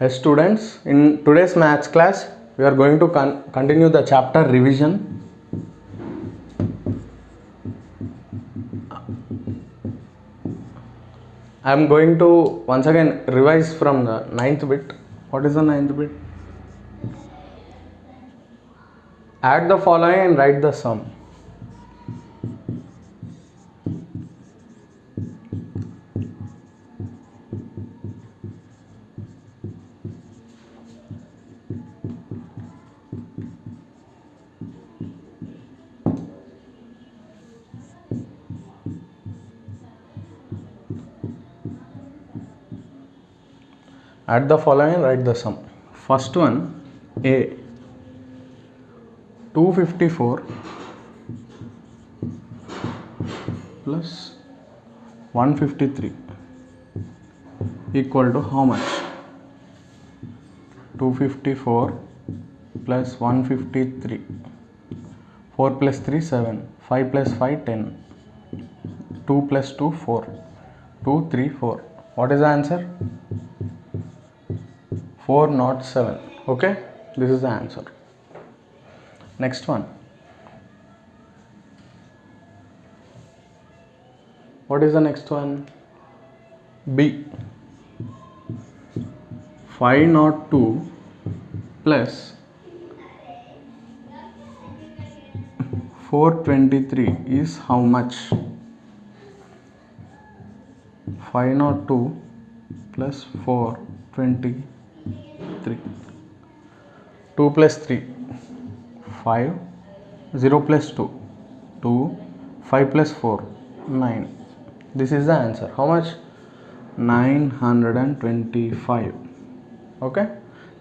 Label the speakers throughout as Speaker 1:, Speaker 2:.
Speaker 1: Yes, students, in today's maths class, we are going to continue the chapter revision. I am going to once again revise from the ninth bit. What is the ninth bit? Add the following and write the sum. Add the following and write the sum. First one, A, 254 plus 153 equal to how much? 254 plus 153. 4 plus 3, 7. 5 plus 5, 10. 2 plus 2, 4. 2, 3, 4. What is the answer? 407. Okay, this is the answer. Next one. What is the next one? B, 502 plus 423 is how much? 502 plus 423. 2 plus 3, 5. 0 plus 2, 2. 5 plus 4, 9. This is the answer. How much? 925. Okay.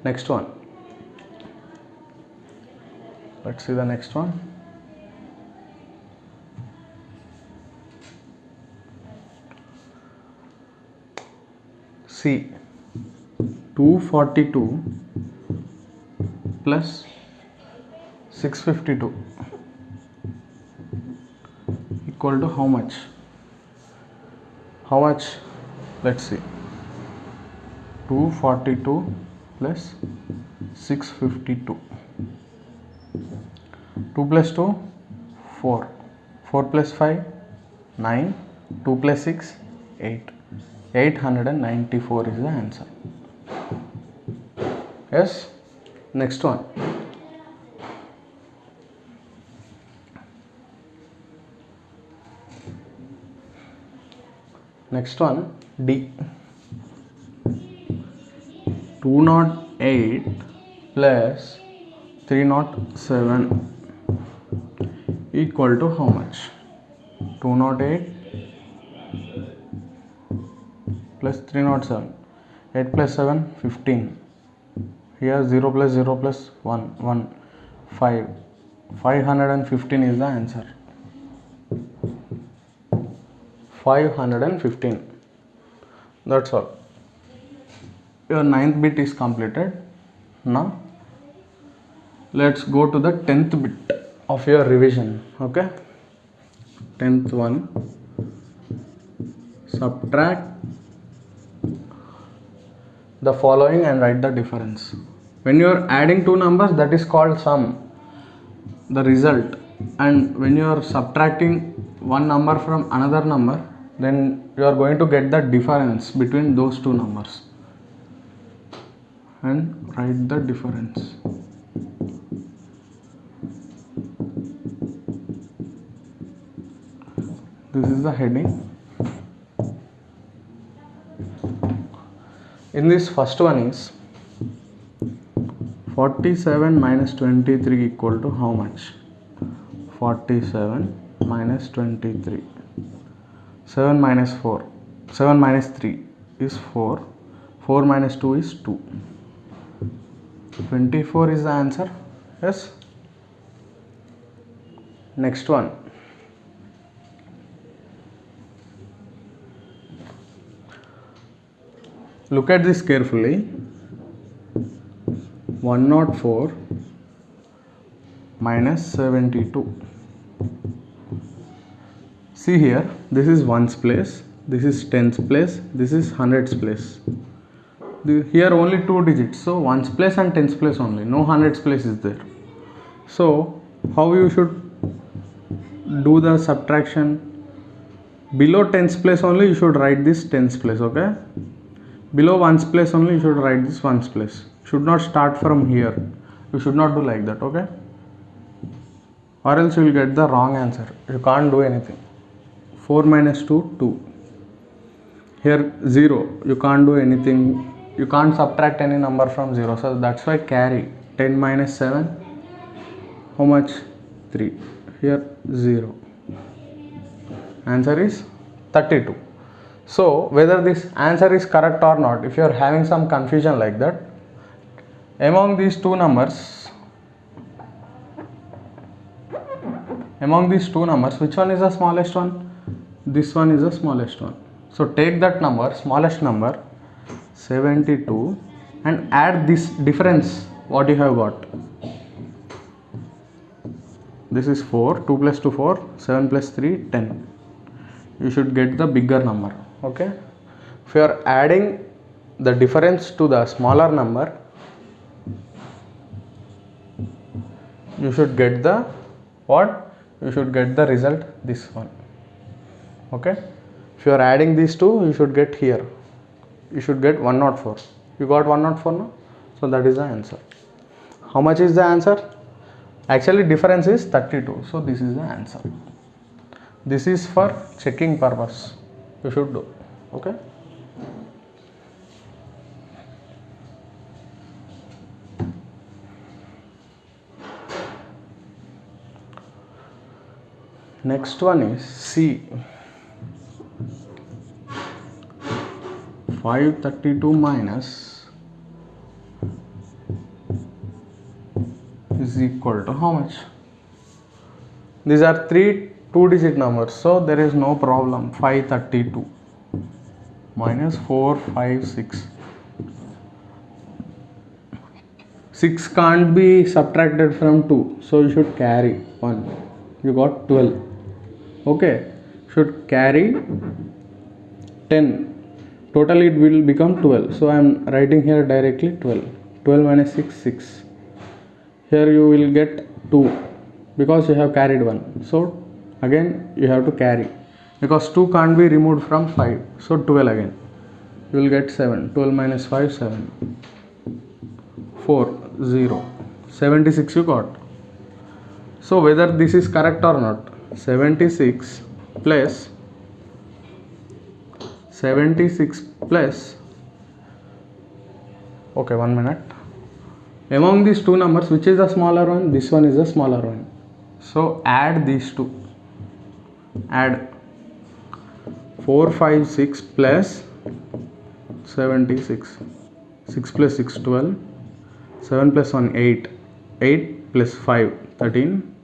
Speaker 1: Next one. Let's see the next one. C, 242 plus 652 equal to how much? How much? Let's see. 242 plus 652. 2 plus 2, 4. 4 plus 5, 9. 2 plus 6, 8. 894 is the answer. Yes. Next one. Next one, D, 208 plus 307 equal to how much? 208 plus 307. 8 plus 7, 15. Here 0 plus 0 plus 1, 1. 5. 515 is the answer. 515. That's all. Your ninth bit is completed. Now let's go to the 10th bit of your revision. Okay. 10th one. Subtract the following and write the difference. When you are adding two numbers, that is called sum, the result. And when you are subtracting one number from another number, then you are going to get the difference between those two numbers and write the difference. This is the heading. In this first one is 47 minus 23 equal to how much? 47 minus 23. 7 minus 4. 7 minus 3 is 4. 4 minus 2 is 2. 24 is the answer. Yes. Next one. Look at this carefully. 104 minus 72. See here, this is ones place, this is tens place, this is hundreds place. Here only 2 digits, so ones place and tens place only, no hundreds place is there. So how you should do the subtraction? Below tens place only you should write this tens place, okay? Below ones place only you should write this ones place. Should not start from here. You should not do like that, okay? Or else you will get the wrong answer. You can't do anything. 4 minus 2, 2. Here 0. You can't do anything. You can't subtract any number from 0. So that's why carry. 10 minus 7. How much? 3. Here 0. Answer is 32. So whether this answer is correct or not, if you are having some confusion like that, among these two numbers, which one is the smallest one? This one is the smallest one. So take that number, smallest number, 72, and add this difference what you have got. This is 4, 2 plus 2 4, 7 plus 3 10. You should get the bigger number, okay? If you are adding the difference to the smaller number, you should get the what? You should get the result, this one, okay? If you are adding these two, you should get here. You should get 104. You got 104 now? So that is the answer. How much is the answer? Actually difference is 32. So this is the answer. This is for checking purpose. You should do. Okay. Next one is C. 532 minus is equal to how much? These are three 2-digit numbers, so there is no problem. 532 minus 456. 6 can't be subtracted from 2, so you should carry 1. You got 12. Okay, should carry 10. Totally it will become 12. So I am writing here directly 12. 12 minus 6, 6. Here you will get 2 because you have carried 1. So again you have to carry because 2 can't be removed from 5. So 12 again. You will get 7. 12 minus 5, 7. 4, 0. 76 you got. So whether this is correct or not, 76 plus 76 plus, okay, 1 minute. Among these two numbers, which is the smaller one? This one is the smaller one. So add these two. Add 456 plus 76. 6 plus 6, 12. 7 plus 1, 8. 8 plus 5, 13.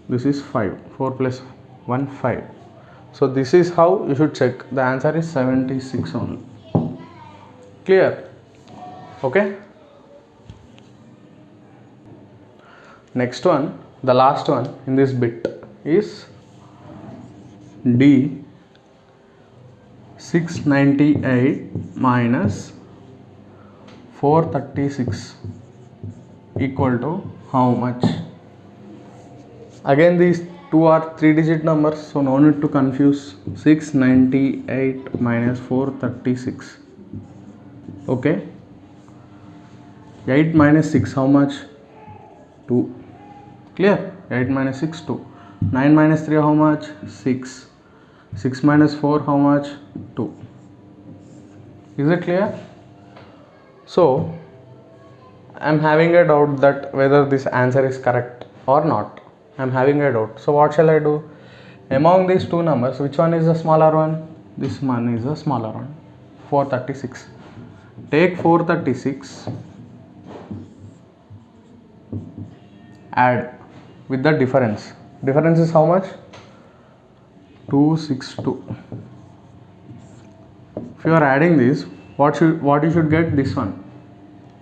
Speaker 1: This is 5. 4 plus 1, 5. So this is how you should check. The answer is 76 only. Clear? Okay. Next one, the last one in this bit is D. 698 minus 436 equal to how much? Again these two are 3-digit numbers, so no need to confuse. 698 minus 436. Okay. 8 minus 6 how much? 2. Clear? 8 minus 6, 2. 9 minus 3 how much? 6. 6 minus 4 how much? 2. Is it clear? So I am having a doubt that whether this answer is correct or not. I am having a doubt. So what shall I do? Among these two numbers, which one is the smaller one? This one is the smaller one. 436. Take 436, add with the difference. Difference is how much? 262. If you are adding this, what you should get? This one.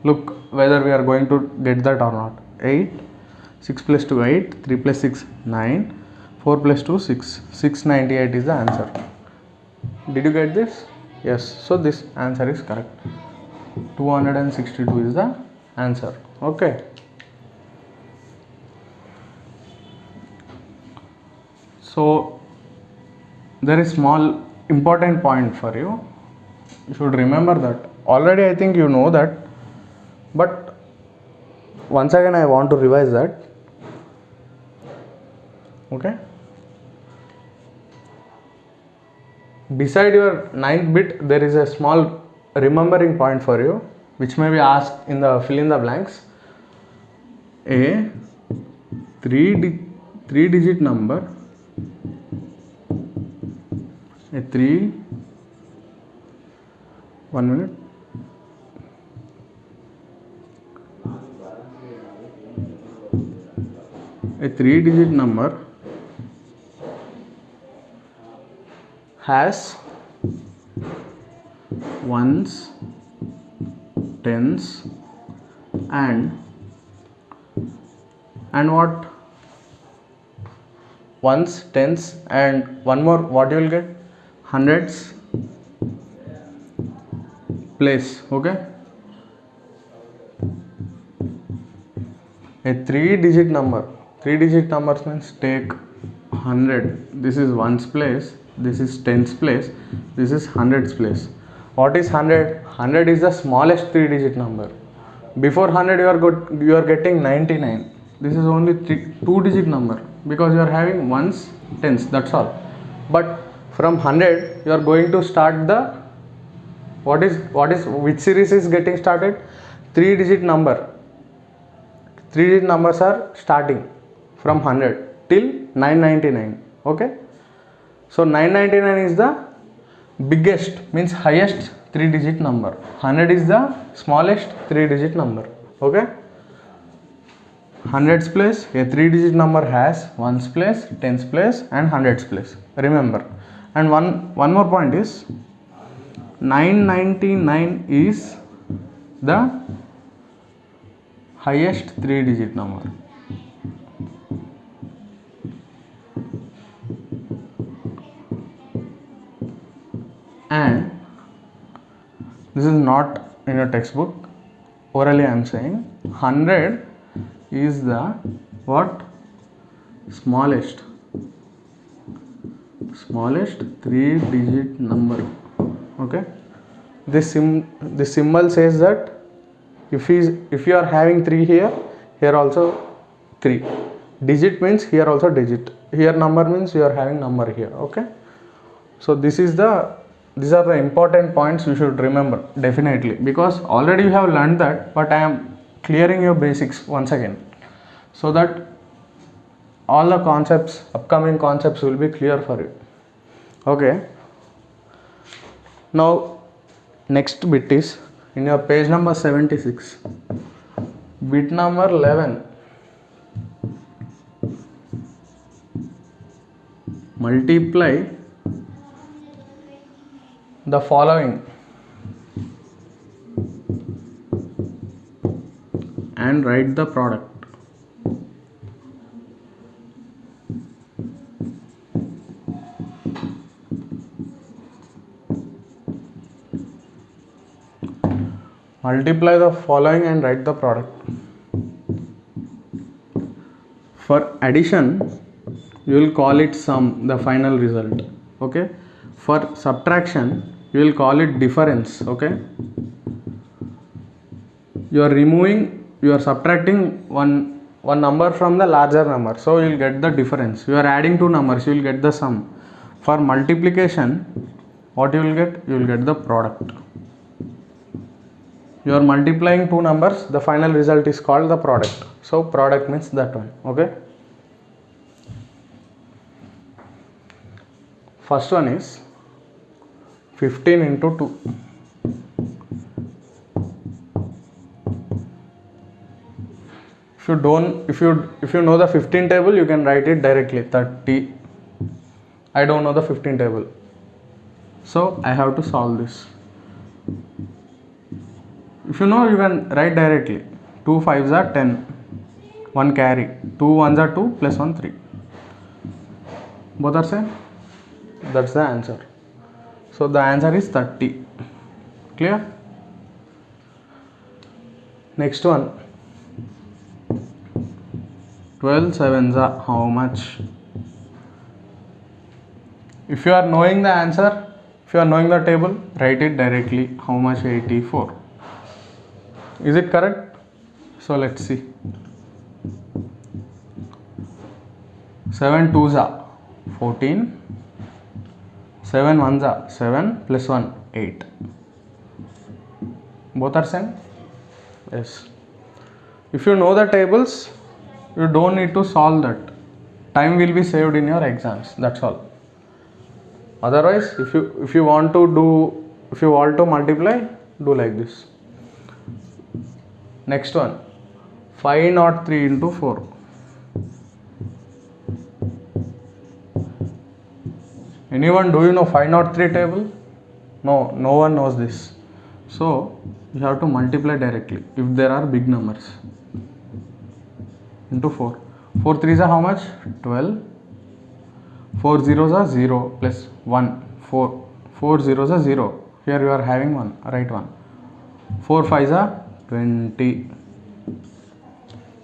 Speaker 1: Look whether we are going to get that or not. 8. 6 plus 2, 8. 3 plus 6, 9. 4 plus 2, 6. 698 is the answer. Did you get this? Yes, so this answer is correct. 262 is the answer. Okay. So there is small important point for you. You should remember that. Already I think you know that, but once again I want to revise that. Okay. Beside your ninth bit, there is a small remembering point for you, which may be asked in the fill in the blanks. A three digit number, a 1 minute. A 3 digit number has ones, tens, and what? Ones, tens, and one more. What you will get? Hundreds place. Okay. A 3 digit number. 3 digit numbers means take 100. This is ones place. This is tens place. This is hundreds place. What is 100? 100 is the smallest 3 digit number. Before 100 you are getting 99. This is only 2 digit number because you are having ones, tens, that's all. But from 100 you are going to start the which series is getting started? 3 digit number. 3 digit numbers are starting from 100 till 999. Okay. So 999 is the biggest, means highest 3 digit number. 100 is the smallest 3 digit number. Okay. Hundreds place, a 3 digit number has ones place, tens place, and hundreds place. Remember. And one more point is 999 is the highest 3 digit number. And this is not in your textbook. Orally I am saying 100 is the what? Smallest 3 digit number. Okay. This symbol says that if you are having 3 here also 3. Digit means here also digit. Here number means you are having number here. Okay. So these are the important points you should remember definitely, because already you have learned that, but I am clearing your basics once again so that all the concepts, upcoming concepts will be clear for you. Okay. Now next bit is in your page number 76, bit number 11. Multiply the following and write the product. Multiply the following and write the product. For addition, you will call it sum, the final result. Okay. For subtraction, you will call it difference. Okay. You are subtracting one number from the larger number, so you will get the difference. You are adding 2 numbers, you will get the sum. For multiplication, what you will get? You will get the product. You are multiplying 2 numbers, the final result is called the product. So product means that one. Okay. First one is 15 into 2. If you know the 15 table, you can write it directly 30. I don't know the 15 table, so I have to solve this. If you know, you can write directly. 2 5s are 10, 1 carry, 2 1s are 2 plus 1 3. Both are same. That's the answer. So the answer is 30. Clear? Next one. 12 sevens are how much? If you are knowing the answer, if you are knowing the table, write it directly. How much? 84. Is it correct? So let's see. 7 twos are 14. 7 ones are 7 plus 1 8. Both are same? Yes. If you know the tables, you don't need to solve that. Time will be saved in your exams. That's all. Otherwise, if you want to multiply, do like this. Next one. 503 into 4. Anyone, do you know 503 table? No one knows this. So you have to multiply directly if there are big numbers. Into 4. 4 threes are how much? 12. 4 zeros are 0 plus 1. 4 zeros are 0. Here you are having 1. Write 1. 4 fives are 20.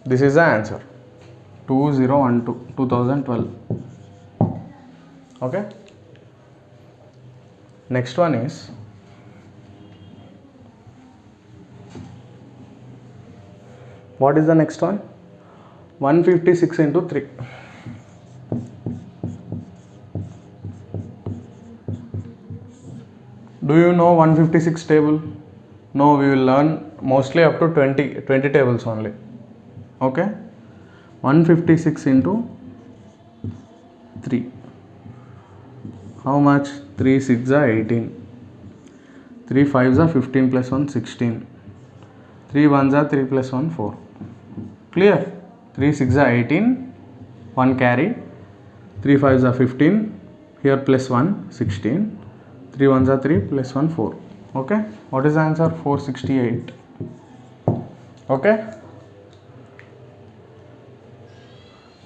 Speaker 1: This is the answer. 2012. 2012. Okay. Next one is what is the next one? 156 into 3. Do you know 156 table? No, we will learn mostly up to 20 tables only. Okay. 156 into 3. How much? 3 6 are 18. 3 5s are 15 plus 1 16. 3 1s are 3 plus 1 4. Clear? 3 6 are 18. 1 carry. 3 5s are 15. Here plus 1 16. 3 1s are 3 plus 1 4. Okay. What is the answer? 468. Okay.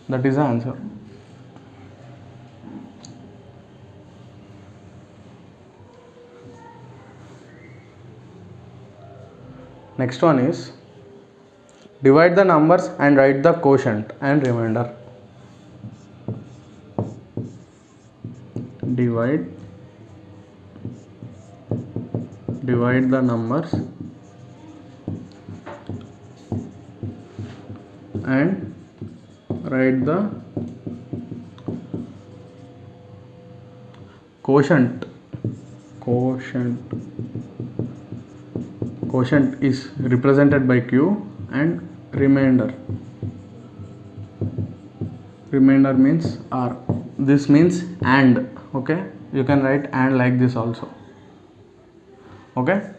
Speaker 1: That is the answer. Next one is divide the numbers and write the quotient and remainder. Divide the numbers and write the quotient. Quotient is represented by Q and remainder means R. This means and. Okay, you can write and like this also. Okay,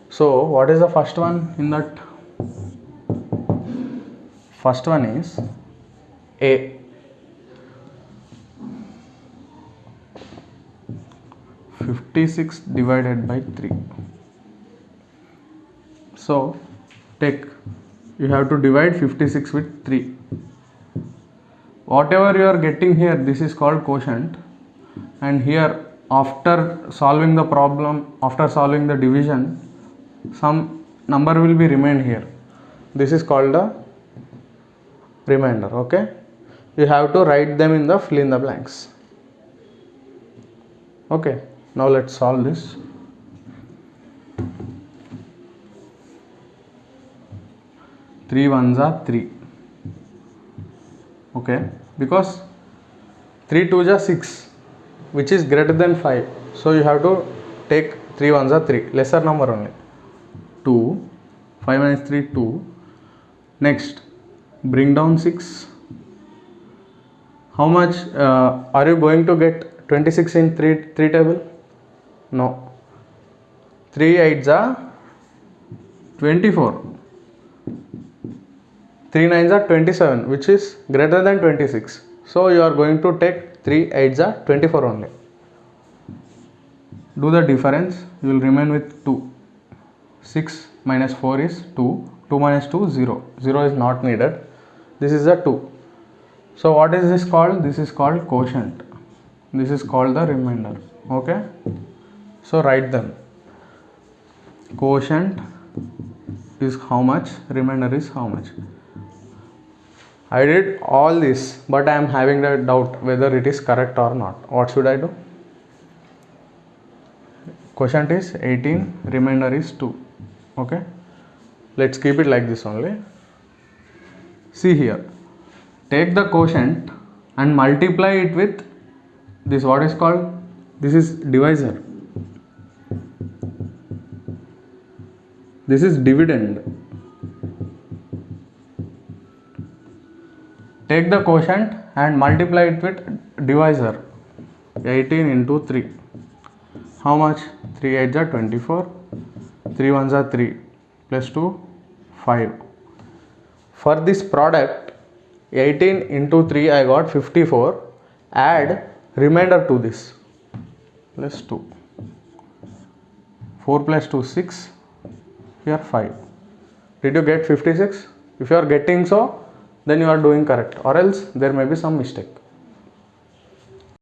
Speaker 1: so what is the first one in that? First one is A. 56 divided by 3. So you have to divide 56 with 3. Whatever you are getting here, this is called quotient, and here after solving the problem, after solving the division, some number will be remained here. This is called the remainder. Okay, you have to write them in the fill in the blanks. Okay, now let's solve this. Three ones are 3. Okay, because 3 twos are 6, which is greater than 5. So you have to take 3 ones are 3, lesser number only. 2, 5 minus 3, 2. Next, bring down 6. How much are you going to get 26 in 3 table? No. 3 8s are 24. 3 9s are 27, which is greater than 26. So you are going to take 3 8s are 24 only. Do the difference, you will remain with 2. 6 minus 4 is 2. 2 minus 2 0. 0 is not needed. This is a 2. So what is this called? This is called quotient. This is called the remainder. Okay. So write them. Quotient is how much, remainder is how much. I did all this, but I am having a doubt whether it is correct or not. What should I do? Quotient is 18, remainder is 2. Okay, let's keep it like this only. See here, take the quotient and multiply it with this, what is called, this is divisor, this is dividend. Take the quotient and multiply it with divisor. 18 into 3. How much? 3 8s are 24. 3 1s are 3. Plus 2, 5. For this product, 18 into 3 I got 54. Add remainder to this. Plus 2. 4 plus 2, 6. Here 5. Did you get 56? If you are getting so, then you are doing correct, or else there may be some mistake.